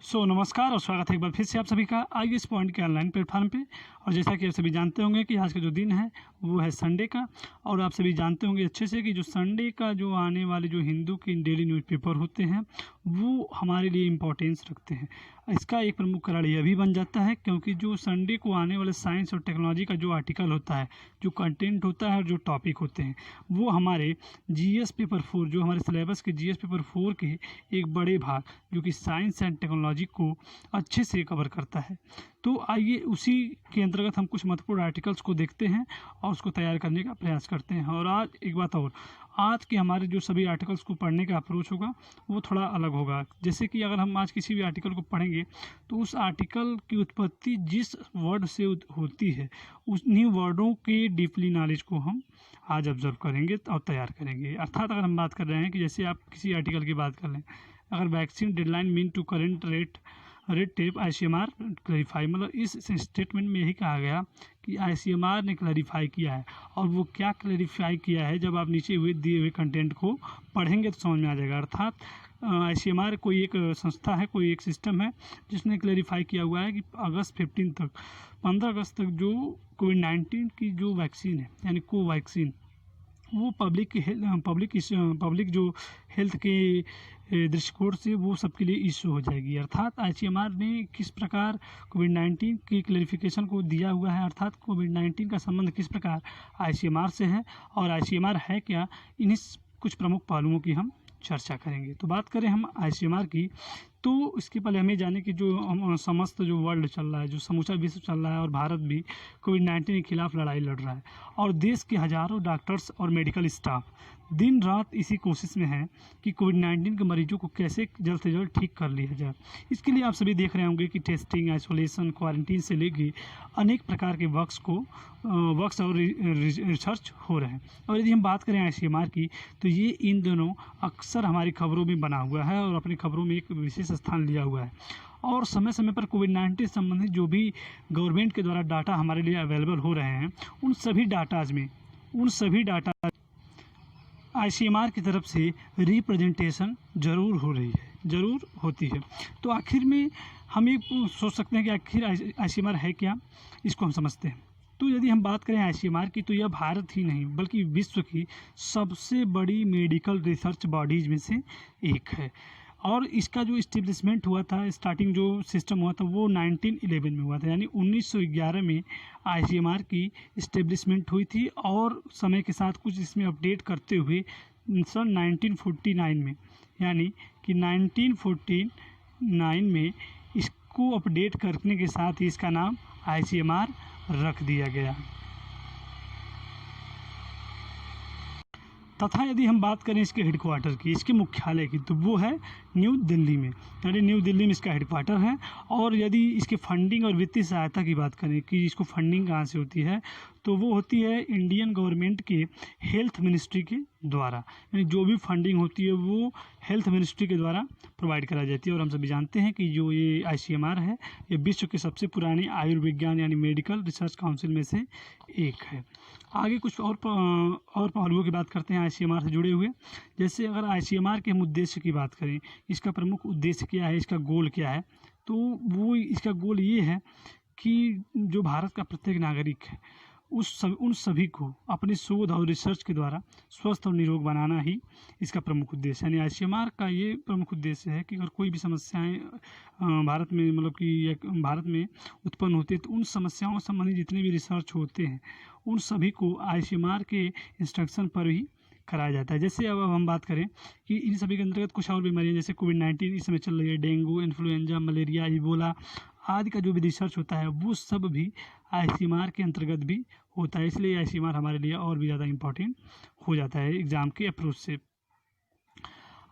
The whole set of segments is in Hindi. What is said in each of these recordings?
नमस्कार और स्वागत है एक बार फिर से आप सभी का आईएएस पॉइंट के ऑनलाइन प्लेटफॉर्म पे। और जैसा कि आप सभी जानते होंगे कि आज का जो दिन है वो है संडे का। और आप सभी जानते होंगे अच्छे से कि जो संडे का जो आने वाले जो हिंदू के डेली न्यूज़पेपर होते हैं वो हमारे लिए इम्पोर्टेंस रखते हैं। इसका एक प्रमुख कारण यह भी बन जाता है क्योंकि जो संडे को आने वाले साइंस और टेक्नोलॉजी का जो आर्टिकल होता है, जो कंटेंट होता है और जो टॉपिक होते हैं वो हमारे जीएस पेपर 4, जो हमारे सिलेबस के जीएस पेपर 4 के एक बड़े भाग जो कि साइंस एंड टेक्नोलॉजी को अच्छे से कवर करता है। तो आइए उसी के अंतर्गत हम कुछ महत्वपूर्ण आर्टिकल्स को देखते हैं और उसको तैयार करने का प्रयास करते हैं। और आज एक बात और, आज के हमारे जो सभी आर्टिकल्स को पढ़ने का अप्रोच होगा वो थोड़ा अलग होगा। जैसे कि अगर हम आज किसी भी आर्टिकल को पढ़ेंगे तो उस आर्टिकल की उत्पत्ति जिस वर्ड से होती है उन्हीं वर्डों के डीपली नॉलेज को हम आज ऑब्जर्व करेंगे और तैयार करेंगे। अर्थात अगर हम बात कर रहे हैं कि जैसे आप किसी आर्टिकल की बात कर लें, अगर vaccine deadline mean to current red tape ICMR clarify, मतलब इस स्टेटमेंट में यही कहा गया कि आईसीएमआर ने क्लैरिफाई किया है। और वो क्या क्लैरिफाई किया है जब आप नीचे हुए दिए हुए कंटेंट को पढ़ेंगे तो समझ में आ जाएगा। अर्थात आईसीएमआर कोई एक संस्था है, कोई एक सिस्टम है जिसने क्लैरिफाई किया हुआ है कि अगस्त 15 तक 15 अगस्त तक जो कोविड-19 की जो वैक्सीन है यानी कोवैक्सीन वो पब्लिक जो हेल्थ के दृष्टिकोण से वो सबके लिए इशू हो जाएगी। अर्थात आईसीएमआर ने किस प्रकार कोविड-19 की क्लैरिफिकेशन को दिया हुआ है, अर्थात कोविड-19 का संबंध किस प्रकार आईसीएमआर से है और आईसीएमआर है क्या, इन्हीं कुछ प्रमुख पहलुओं की हम चर्चा करेंगे। तो बात करें हम आईसीएमआर की, तो इसके पहले हमें जाने कि जो समस्त जो वर्ल्ड चल रहा है, जो समूचा विश्व चल रहा है और भारत भी कोविड-19 के खिलाफ लड़ाई लड़ रहा है और देश के हज़ारों डॉक्टर्स और मेडिकल स्टाफ दिन रात इसी कोशिश में है कि कोविड-19 के मरीजों को कैसे जल्द से जल्द ठीक कर लिया जाए। इसके लिए आप सभी देख रहे होंगे कि टेस्टिंग, आइसोलेशन, क्वारंटीन से लेके अनेक प्रकार के वर्क्स और रिसर्च हो रहे हैं। और यदि हम बात करें आईसीएमआर की तो ये इन दोनों अक्सर हमारी खबरों में बना हुआ है और अपनी खबरों में एक विशेष स्थान लिया हुआ है। और समय समय पर कोविड-19 संबंधित जो भी गवर्नमेंट के द्वारा डाटा हमारे लिए अवेलेबल हो रहे हैं उन सभी डाटा आईसीएमआर की तरफ से रिप्रेजेंटेशन ज़रूर हो रही है, ज़रूर होती है। तो आखिर में हम ये सोच सकते हैं कि आखिर आईसीएमआर है क्या, इसको हम समझते हैं। तो यदि हम बात करें आईसीएमआर की तो यह भारत ही नहीं बल्कि विश्व की सबसे बड़ी मेडिकल रिसर्च बॉडीज़ में से एक है। और इसका जो इस्टेब्लिशमेंट हुआ था, स्टार्टिंग जो सिस्टम हुआ था वो 1911 में हुआ था, यानी 1911 में आईसीएमआर की इस्टेब्लिशमेंट हुई थी। और समय के साथ कुछ इसमें अपडेट करते हुए सन 1949 में, यानी कि 1949 में इसको अपडेट करने के साथ ही इसका नाम आईसीएमआर रख दिया गया। तथा यदि हम बात करें इसके हेडक्वार्टर की, इसके मुख्यालय की, तो वो है न्यू दिल्ली में, यानी न्यू दिल्ली में इसका हेडक्वार्टर है। और यदि इसके फंडिंग और वित्तीय सहायता की बात करें कि इसको फंडिंग कहाँ से होती है, तो वो होती है इंडियन गवर्नमेंट के हेल्थ मिनिस्ट्री के द्वारा, यानी जो भी फंडिंग होती है वो हेल्थ मिनिस्ट्री के द्वारा प्रोवाइड कराई जाती है। और हम सभी जानते हैं कि जो ये आईसीएमआर है ये विश्व के सबसे पुरानी आयुर्विज्ञान यानी मेडिकल रिसर्च काउंसिल में से एक है। आगे कुछ और पहलुओं की बात करते हैं आईसीएमआर से जुड़े हुए। जैसे अगर आईसीएमआर के हम उद्देश्य की बात करें, इसका प्रमुख उद्देश्य क्या है, इसका गोल क्या है, तो वो इसका गोल ये है कि जो भारत का प्रत्येक नागरिक है उन सभी को अपनी शोध और रिसर्च के द्वारा स्वस्थ और निरोग बनाना ही इसका प्रमुख उद्देश्य है। यानी आईसीएमआर का ये प्रमुख उद्देश्य है कि अगर कोई भी समस्याएं भारत में भारत में उत्पन्न होती है तो उन समस्याओं से संबंधित जितने भी रिसर्च होते हैं उन सभी को आईसीएमआर के इंस्ट्रक्शन पर ही कराया जाता है। जैसे अब हम बात करें कि इन सभी के अंतर्गत कुछ और बीमारियाँ जैसे कोविड-19 इस समय चल रही है, डेंगू, इन्फ्लुएंजा, मलेरिया, इबोला आदि का जो भी रिसर्च होता है वो सब भी आईसीएमआर के अंतर्गत भी होता है। इसलिए आईसीएमआर हमारे लिए और भी ज़्यादा इम्पोर्टेंट हो जाता है एग्ज़ाम के अप्रोच से।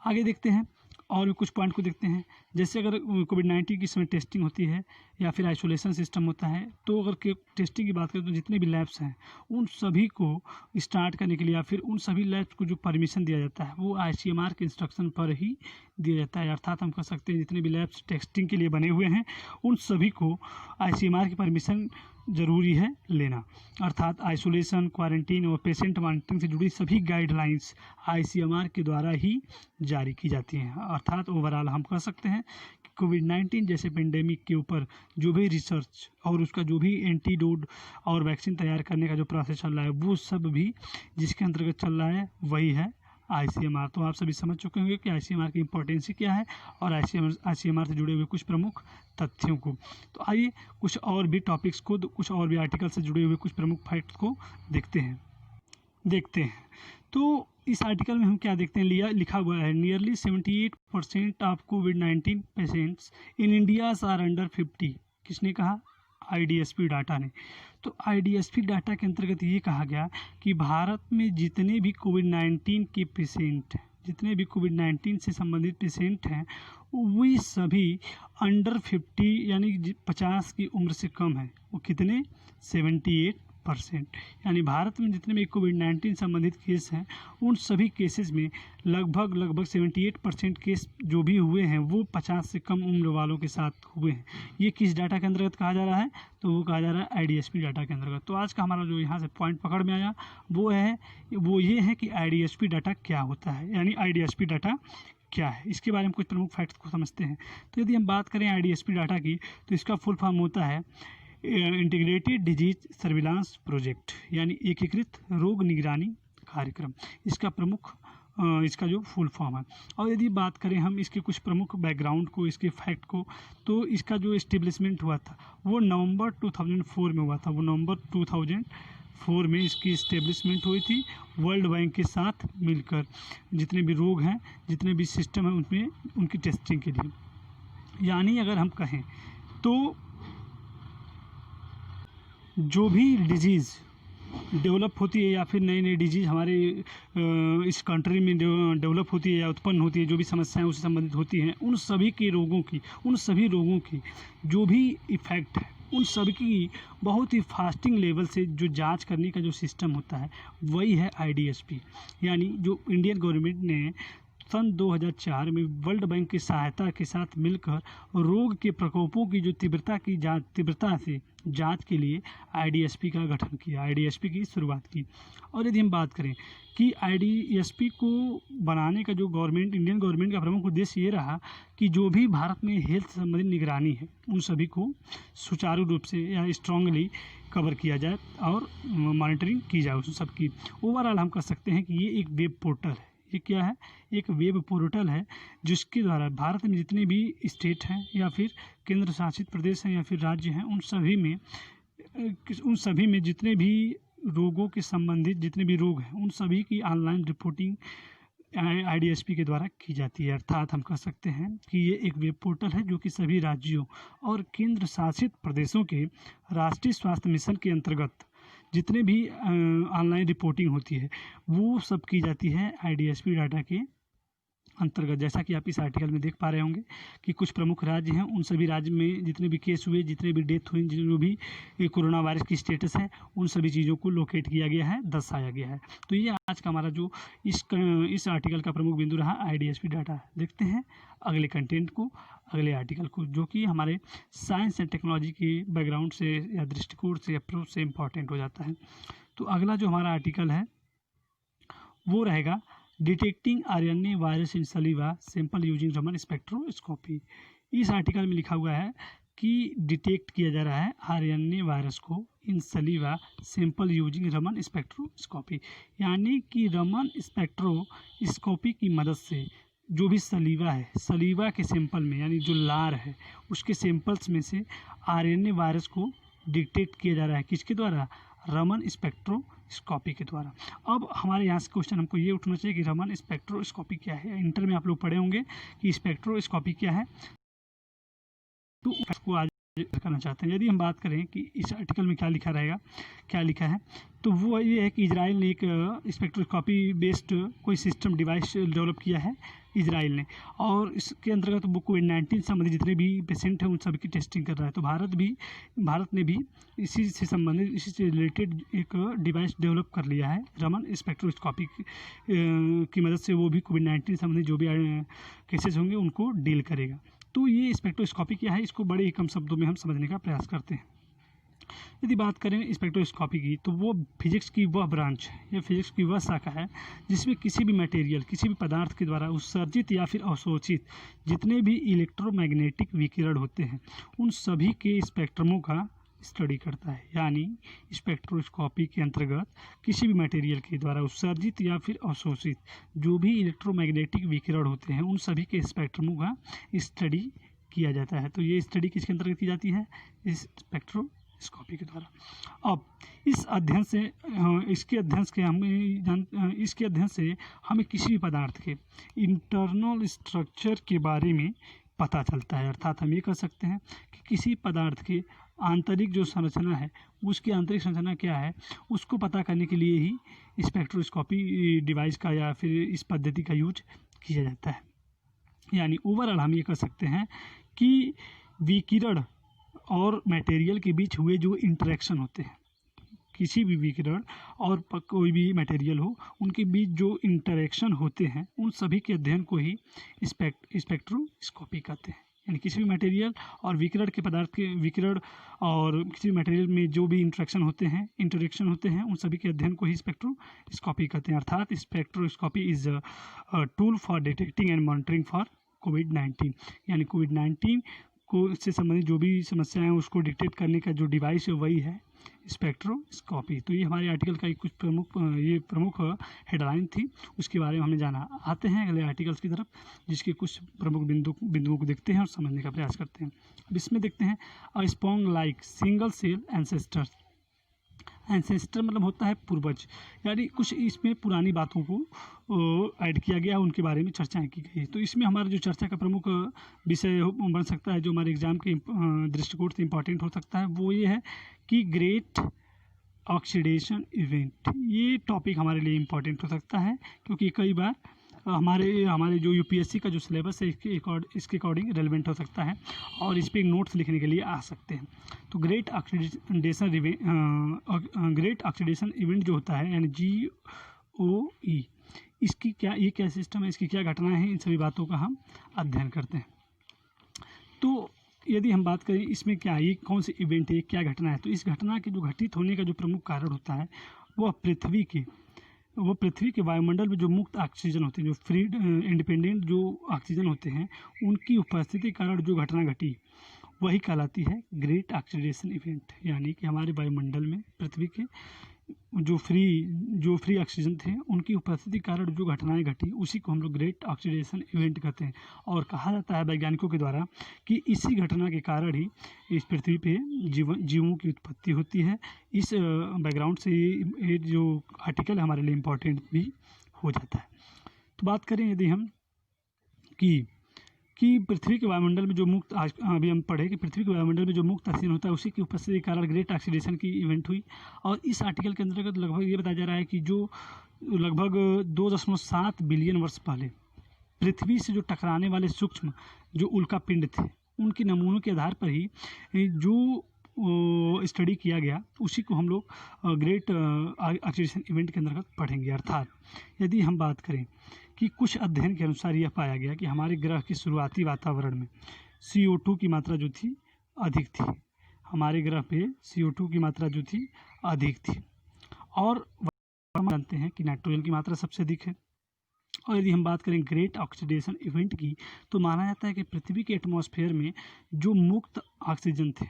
आगे देखते हैं और भी कुछ पॉइंट को देखते हैं। जैसे अगर कोविड-19 की समय टेस्टिंग होती है या फिर आइसोलेशन सिस्टम होता है, तो अगर टेस्टिंग की बात करें तो जितने भी लैब्स हैं उन सभी को स्टार्ट करने के लिए या फिर उन सभी लैब्स को जो परमिशन दिया जाता है वो आईसीएमआर के इंस्ट्रक्शन पर ही दिया जाता है। अर्थात हम कह सकते हैं जितने भी लैब्स टेस्टिंग के लिए बने हुए हैं उन सभी को आईसीएमआर की परमिशन ज़रूरी है लेना। अर्थात आइसोलेशन, क्वारंटीन और पेशेंट मॉनिटरिंग से जुड़ी सभी गाइडलाइंस ICMR के द्वारा ही जारी की जाती हैं। अर्थात ओवरऑल हम कह सकते हैं कि कोविड-19 जैसे पेंडेमिक के ऊपर जो भी रिसर्च और उसका जो भी एंटीडोट और वैक्सीन तैयार करने का जो प्रोसेस चल रहा है, वो सब भी जिसके अंतर्गत चल रहा है वही है ICMR। तो आप सभी समझ चुके होंगे कि ICMR की इम्पोर्टेंस क्या है और ICMR से जुड़े हुए कुछ प्रमुख तथ्यों को। तो आइए कुछ और भी टॉपिक्स को, कुछ और भी आर्टिकल से जुड़े हुए कुछ प्रमुख फैक्ट्स को देखते हैं। तो इस आर्टिकल में हम क्या देखते हैं, लिखा हुआ है नियरली 78% ऑफ कोविड-19 patients in India are under 50। किसने कहा? IDSP डाटा ने। तो IDSP डाटा के अंतर्गत ये कहा गया कि भारत में जितने भी कोविड-19 के पेशेंट हैं, जितने भी कोविड-19 से संबंधित पेशेंट हैं, वे सभी अंडर 50 यानी 50 की उम्र से कम है। वो कितने? 78%। यानी भारत में जितने भी कोविड-19 संबंधित केस हैं, उन सभी केसेस में लगभग 78% केस जो भी हुए हैं वो 50 से कम उम्र वालों के साथ हुए हैं। ये किस डाटा के अंतर्गत कहा जा रहा है? तो वो कहा जा रहा है IDSP डाटा के अंतर्गत। तो आज का हमारा जो यहाँ से पॉइंट पकड़ में आया वो ये है कि IDSP डाटा क्या होता है, यानी IDSP डाटा क्या है, इसके बारे में कुछ प्रमुख फैक्ट्स को समझते हैं। तो यदि हम बात करें IDSP डाटा की, तो इसका फुल फॉर्म होता है इंटीग्रेटेड डिजीज सर्विलांस प्रोजेक्ट, यानी एकीकृत रोग निगरानी कार्यक्रम। इसका जो फुल फॉर्म है। और यदि बात करें हम इसके कुछ प्रमुख बैकग्राउंड को, इसके फैक्ट को, तो इसका जो इस्टेब्लिशमेंट हुआ था वो नवंबर 2004 में हुआ था। वो नवंबर 2004 में इसकी इस्टेब्लिशमेंट हुई थी वर्ल्ड बैंक के साथ मिलकर। जितने भी रोग हैं, जितने भी सिस्टम हैं, उनमें उनकी टेस्टिंग के लिए। यानी अगर हम कहें तो जो भी डिजीज़ डेवलप होती है या फिर नई डिजीज़ हमारे इस कंट्री में डेवलप होती है या उत्पन्न होती है, जो भी समस्याएं उससे संबंधित होती हैं, उन सभी रोगों की जो भी इफ़ेक्ट है, उन सभी की बहुत ही फास्टिंग लेवल से जो जांच करने का जो सिस्टम होता है वही है IDSP। यानी जो इंडियन गवर्नमेंट ने सन 2004 में वर्ल्ड बैंक की सहायता के साथ मिलकर रोग के प्रकोपों की जो तीव्रता से जांच के लिए IDSP का गठन किया, IDSP की शुरुआत की। और यदि हम बात करें कि IDSP को बनाने का जो इंडियन गवर्नमेंट का प्रमुख उद्देश्य ये रहा कि जो भी भारत में हेल्थ संबंधित निगरानी है, उन सभी को सुचारू रूप से या स्ट्रांगली कवर किया जाए और मॉनिटरिंग की जाए उस सबकी। ओवरऑल हम कह सकते हैं कि ये एक वेब पोर्टल है। ये क्या है? एक वेब पोर्टल है जिसके द्वारा भारत में जितने भी स्टेट हैं या फिर केंद्र शासित प्रदेश हैं या फिर राज्य हैं, उन सभी में जितने भी रोगों के संबंधित जितने भी रोग हैं, उन सभी की ऑनलाइन रिपोर्टिंग IDSP के द्वारा की जाती है। अर्थात हम कह सकते हैं कि ये एक वेब पोर्टल है जो कि सभी राज्यों और केंद्र शासित प्रदेशों के राष्ट्रीय स्वास्थ्य मिशन के अंतर्गत जितने भी ऑनलाइन रिपोर्टिंग होती है वो सब की जाती है IDSP डाटा के अंतर्गत। जैसा कि आप इस आर्टिकल में देख पा रहे होंगे कि कुछ प्रमुख राज्य हैं, उन सभी राज्य में जितने भी केस हुए, जितने भी डेथ हुई, जो भी कोरोना वायरस की स्टेटस है, उन सभी चीज़ों को लोकेट किया गया है, दर्शाया गया है। तो ये आज का हमारा जो इस आर्टिकल का प्रमुख बिंदु रहा IDSP डाटा। देखते हैं अगले कंटेंट को, अगले आर्टिकल को, जो कि हमारे साइंस एंड टेक्नोलॉजी के बैकग्राउंड से या दृष्टिकोण से अप्रोच से इम्पॉर्टेंट हो जाता है। तो अगला जो हमारा आर्टिकल है वो रहेगा detecting RNA virus in saliva sample using Raman spectroscopy. इस आर्टिकल में लिखा हुआ है कि डिटेक्ट किया जा रहा है RNA वायरस को in saliva sample using Raman spectroscopy, यानी कि रमन स्पेक्ट्रोस्कोपी की मदद से जो भी सलीवा है, सलीवा के सैंपल में यानी जो लार है उसके सैंपल्स में से RNA वायरस को डिटेक्ट किया जा रहा है। किसके द्वारा? रमन स्पेक्ट्रोस्कोपी के द्वारा। अब हमारे यहाँ से क्वेश्चन हमको ये उठना चाहिए कि रमन स्पेक्ट्रोस्कोपी क्या है। इंटर में आप लोग पढ़े होंगे कि स्पेक्ट्रोस्कोपी क्या है, तो उसको आज करना चाहते हैं। यदि हम बात करें कि इस आर्टिकल में क्या लिखा है, तो वो ये है कि इजराइल ने एक स्पेक्ट्रोस्कोपी बेस्ड कोई सिस्टम डिवाइस डेवलप किया है इजराइल ने, और इसके अंतर्गत वो कोविड-19 संबंधित जितने भी पेशेंट हैं उन सभी की टेस्टिंग कर रहा है। तो भारत ने भी इसी से रिलेटेड एक डिवाइस डेवलप कर लिया है। रमन स्पेक्ट्रोस्कोपी की मदद से वो भी कोविड-19 संबंधित जो भी केसेस होंगे उनको डील करेगा। तो ये स्पेक्ट्रोस्कोपी क्या है, इसको बड़े ही कम शब्दों में हम समझने का प्रयास करते हैं। यदि बात करें स्पेक्ट्रोस्कोपी की, तो वो फिजिक्स की वह ब्रांच है या फिजिक्स की वह शाखा है जिसमें किसी भी मटेरियल, किसी भी पदार्थ के द्वारा उत्सर्जित या फिर अवशोषित जितने भी इलेक्ट्रोमैग्नेटिक विकिरण होते हैं उन सभी के स्पेक्ट्रमों का स्टडी करता है। यानी स्पेक्ट्रोस्कोपी के अंतर्गत किसी भी मटेरियल के द्वारा उत्सर्जित या फिर अवशोषित जो भी इलेक्ट्रोमैग्नेटिक विकिरण होते हैं उन सभी के स्पेक्ट्रमों का स्टडी किया जाता है। तो ये स्टडी किसके अंतर्गत की जाती है? इस स्पेक्ट्रोस्कोपी के द्वारा। अब इस अध्ययन से इसके अध्ययन से हमें किसी भी पदार्थ के इंटरनल स्ट्रक्चर के बारे में पता चलता है। अर्थात हम ये कह सकते हैं कि किसी पदार्थ के आंतरिक जो संरचना है, उसकी आंतरिक संरचना क्या है, उसको पता करने के लिए ही स्पेक्ट्रोस्कोपी डिवाइस का या फिर इस पद्धति का यूज किया जाता है। यानी ओवरऑल हम ये कह सकते हैं कि विकिरण और मटेरियल के बीच हुए जो इंटरेक्शन होते हैं, किसी भी विकिरण और कोई भी मटेरियल हो, उनके बीच जो इंटरेक्शन होते हैं उन सभी के अध्ययन को ही स्पेक्ट्रोस्कोपी कहते हैं। यानी किसी भी मटेरियल और विकिरण के पदार्थ के विकिरण और किसी भी मटेरियल में जो भी इंटरेक्शन होते हैं उन सभी के अध्ययन को ही स्पेक्ट्रोस्कोपी कहते हैं। अर्थात spectroscopy is a tool for detecting and monitoring for कोविड-19। यानी कोविड-19 को से संबंधित जो भी समस्याएं हैं उसको डिटेक्ट करने का जो डिवाइस है वही है स्पेक्ट्रोस्कोपी। तो ये हमारे आर्टिकल का एक कुछ प्रमुख हेडलाइन थी, उसके बारे में हमने जाना। आते हैं अगले आर्टिकल्स की तरफ, जिसके कुछ प्रमुख बिंदुओं को देखते हैं और समझने का प्रयास करते हैं। अब इसमें देखते हैं a sponge like single cell ancestors. Ancestor मतलब होता है पूर्वज, यानी कुछ इसमें पुरानी बातों को ऐड किया गया, उनके बारे में चर्चाएं की गई। तो इसमें हमारा जो चर्चा का प्रमुख विषय बन सकता है, जो हमारे एग्जाम के दृष्टिकोण से इम्पॉर्टेंट हो सकता है, वो ये है कि ग्रेट ऑक्सीडेशन इवेंट। ये टॉपिक हमारे लिए इम्पॉर्टेंट हो सकता है क्योंकि कई बार हमारे जो यूपीएससी का जो सिलेबस है इसके अकॉर्डिंग रेलिवेंट हो सकता है और इस पर नोट्स लिखने के लिए आ सकते हैं। तो ग्रेट ऑक्सीडेशन इवेंट जो होता है यानी GOE, इसकी क्या सिस्टम है, इसकी क्या घटना है, इन सभी बातों का हम अध्ययन करते हैं। तो यदि हम बात करें इसमें क्या ये कौन सी इवेंट है, क्या घटना है, तो इस घटना के जो घटित होने का जो प्रमुख कारण होता है वो पृथ्वी के वायुमंडल में जो मुक्त ऑक्सीजन होते हैं, जो फ्री इंडिपेंडेंट जो ऑक्सीजन होते हैं, उनकी उपस्थिति के कारण जो घटना घटी वही कहलाती है ग्रेट ऑक्सीडेशन इवेंट। यानी कि हमारे वायुमंडल में पृथ्वी के जो फ्री ऑक्सीजन थे उनकी उपस्थिति के कारण जो घटनाएं घटी उसी को हम लोग ग्रेट ऑक्सीडेशन इवेंट कहते हैं। और कहा जाता है वैज्ञानिकों के द्वारा कि इसी घटना के कारण ही इस पृथ्वी पे जीवों की उत्पत्ति होती है। इस बैकग्राउंड से ये जो आर्टिकल है हमारे लिए इम्पोर्टेंट भी हो जाता है। तो बात करें यदि हम कि पृथ्वी के वायुमंडल में जो मुक्त, अभी हम पढ़े कि पृथ्वी के वायुमंडल में जो मुक्त ऑक्सीजन होता है उसी की उपस्थिति के कारण ग्रेट ऑक्सीडेशन की इवेंट हुई। और इस आर्टिकल के अंतर्गत लगभग ये बताया जा रहा है कि जो लगभग 2.7 बिलियन वर्ष पहले पृथ्वी से जो टकराने वाले सूक्ष्म जो उल्कापिंड थे उनके नमूनों के आधार पर ही जो स्टडी किया गया उसी को हम लोग ग्रेट ऑक्सीडेशन इवेंट के अंतर्गत पढ़ेंगे। अर्थात यदि हम बात करें कि कुछ अध्ययन के अनुसार यह पाया गया कि हमारे ग्रह के शुरुआती वातावरण में CO2 की मात्रा जो थी अधिक थी, हमारे ग्रह पे CO2 की मात्रा जो थी अधिक थी, और हम जानते हैं कि नाइट्रोजन की मात्रा सबसे अधिक है। और यदि हम बात करें ग्रेट ऑक्सीडेशन इवेंट की तो माना जाता है कि पृथ्वी के एटमॉस्फेयर में जो मुक्त ऑक्सीजन थे,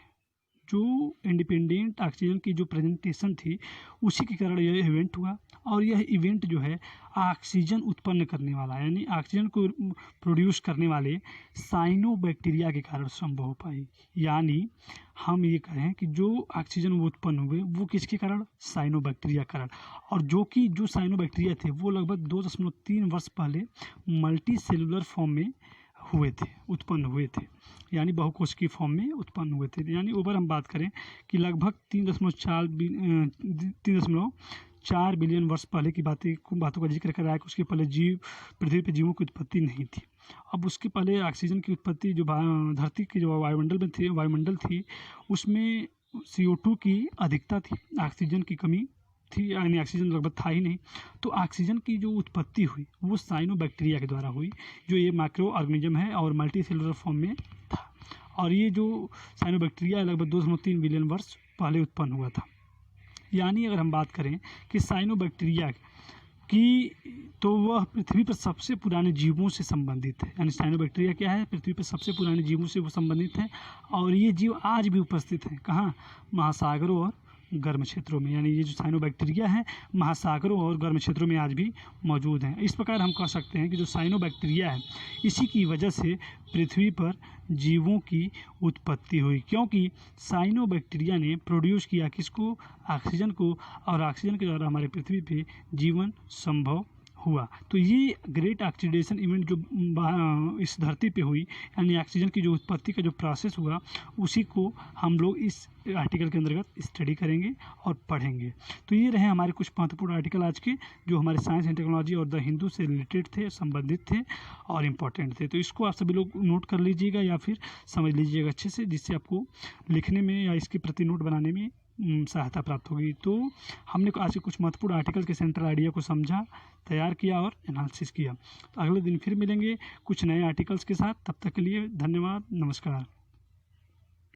जो इंडिपेंडेंट ऑक्सीजन की जो प्रेजेंटेशन थी उसी के कारण यह इवेंट हुआ। और यह इवेंट जो है ऑक्सीजन उत्पन्न करने वाला यानी ऑक्सीजन को प्रोड्यूस करने वाले साइनोबैक्टीरिया के कारण संभव हो पाई। यानी हम ये कहें कि जो ऑक्सीजन वो उत्पन्न हुए वो किसके कारण? साइनोबैक्टीरिया कारण। और जो साइनोबैक्टीरिया थे वो लगभग 2.3 वर्ष पहले मल्टी सेलुलर फॉर्म में उत्पन्न हुए थे, यानी बहुकोशिकीय फॉर्म में उत्पन्न हुए थे। यानी ओवर हम बात करें कि लगभग 3.4 बिलियन वर्ष पहले की बातों का जिक्र कर रहा है कि उसके पहले पृथ्वी पर जीवों की उत्पत्ति नहीं थी। अब उसके पहले ऑक्सीजन की उत्पत्ति जो धरती के जो वायुमंडल थी उसमें CO2 की अधिकता थी, ऑक्सीजन की कमी थी, यानी ऑक्सीजन लगभग था ही नहीं। तो ऑक्सीजन की जो उत्पत्ति हुई वो साइनोबैक्टीरिया के द्वारा हुई, जो ये माइक्रो ऑर्गेनिज्म है और मल्टी सेलुलर फॉर्म में था। और ये जो साइनोबैक्टीरिया लगभग 2.3 बिलियन वर्ष पहले उत्पन्न हुआ था। यानी अगर हम बात करें कि साइनोबैक्टीरिया की, तो वह पृथ्वी पर सबसे पुराने जीवों से संबंधित है। यानी साइनोबैक्टीरिया क्या है, पृथ्वी पर सबसे पुराने जीवों से वो संबंधित है और ये जीव आज भी उपस्थित हैं। कहाँ? महासागरों और गर्म क्षेत्रों में। यानी ये जो साइनोबैक्टीरिया है महासागरों और गर्म क्षेत्रों में आज भी मौजूद हैं। इस प्रकार हम कह सकते हैं कि जो साइनोबैक्टीरिया है इसी की वजह से पृथ्वी पर जीवों की उत्पत्ति हुई, क्योंकि साइनोबैक्टीरिया ने प्रोड्यूस किया किसको? ऑक्सीजन को, और ऑक्सीजन के द्वारा हमारे पृथ्वी पे जीवन संभव हुआ। तो ये ग्रेट ऑक्सीडेशन इवेंट जो इस धरती पे हुई, यानी ऑक्सीजन की जो उत्पत्ति का जो प्रोसेस हुआ, उसी को हम लोग इस आर्टिकल के अंतर्गत स्टडी करेंगे और पढ़ेंगे। तो ये रहे हमारे कुछ महत्वपूर्ण आर्टिकल आज के, जो हमारे साइंस एंड टेक्नोलॉजी और द हिंदू से रिलेटेड थे, संबंधित थे और इम्पोर्टेंट थे। तो इसको आप सभी लोग नोट कर लीजिएगा या फिर समझ लीजिएगा अच्छे से, जिससे आपको लिखने में या इसके प्रति नोट बनाने में सहायता प्राप्त होगी। तो हमने आज के कुछ महत्वपूर्ण आर्टिकल के सेंट्रल आइडिया को समझा, तैयार किया और एनालिसिस किया। तो अगले दिन फिर मिलेंगे कुछ नए आर्टिकल्स के साथ। तब तक के लिए धन्यवाद, नमस्कार।